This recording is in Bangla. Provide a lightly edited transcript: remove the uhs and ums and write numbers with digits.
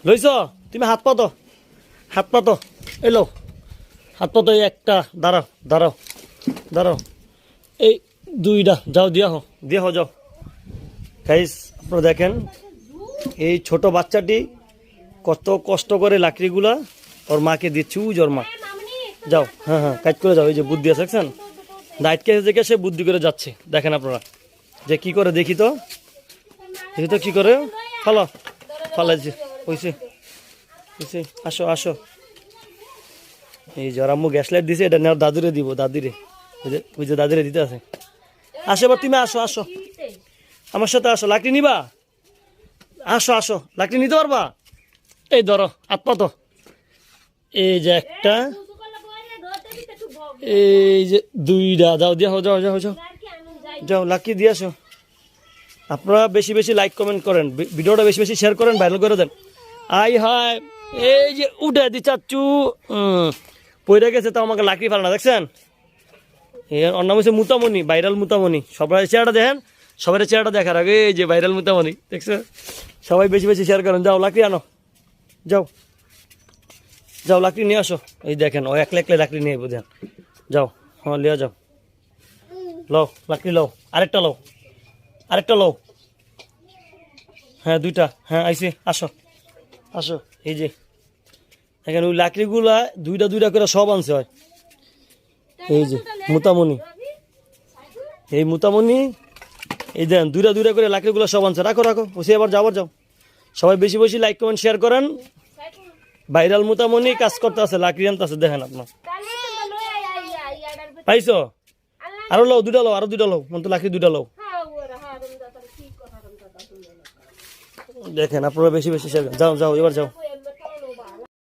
লইছ তুমি হাত পাতো এলো হাত পাতো এই একটা দাঁড়াও দাঁড়াও দাঁড়াও এই দুইটা যাও দিয়া হো যাও গাইস আপনারা দেখেন এই ছোট বাচ্চাটি কত কষ্ট করে লাকড়িগুলা ওর মাকে দিচ্ছে ওর মা যাও হ্যাঁ কাজ করে যাও এই যে বুদ্ধি আছে দেখছেন দায়িত্ব কেসে দেখে সে বুদ্ধি করে যাচ্ছে দেখেন আপনারা যে কি করে দেখি তো কি করে ফালাইছে হইছে আসো এই যে আম্মু গ্যাস লাইট দিছে এটা নেওয়ার দাদুরে দিব দাদিরে ওই যে দাদিরে দিতে আছে আসো এবার তুমি আসো আমার সাথে আসো লাকড়ি নিবা আসো লাকড়ি নিতে পারবা এই ধরো হাত পাতো এই যে একটা এই যে দুইটা যাও যাও লাকড়ি দিয়ে আসো আপনারা বেশি বেশি লাইক কমেন্ট করেন ভিডিওটা বেশি বেশি শেয়ার করেন ভাইরাল করে দেন হাই এই যে উঠে দি চাচ্চু পড়ে গেছে তো আমাকে লাকড়ি ফেলা না দেখছেন ওর নাম হচ্ছে মুতামণি ভাইরাল মুতামণি সবাই চেহারাটা দেখেন সবাই চেহারাটা দেখার আগে এই যে ভাইরাল মুতামণি দেখছেন সবাই বেশি বেশি শেয়ার করেন যাও লাকড়ি আনো যাও লাকড়ি নিয়ে আসো এই দেখেন ও একলে লাকড়ি নিয়ে বুঝেন যাও লিয়া যাও লও লাকড়ি লও আরেকটা লও হ্যাঁ দুইটা হ্যাঁ আইসি আসো এই যে দেখেন ওই লাকড়িগুলা দুইটা করে সব আনছে হয় এই যে মুতামণি এই দেন দুইটা করে লাকড়িগুলো সব আনছে রাখো বসে আবার যাও সবাই বেশি বেশি লাইক কমেন্ট শেয়ার করেন ভাইরাল মুতামণি কাজ করতে আছে লাকড়ি আনতে আছে দেখেন আপনার পাইছো আরো দুইটা লও মন তো লাকড়ি দুইটা লও দেখেন আপনারা বেশি বেশি শেয়ার যাও এবার যাও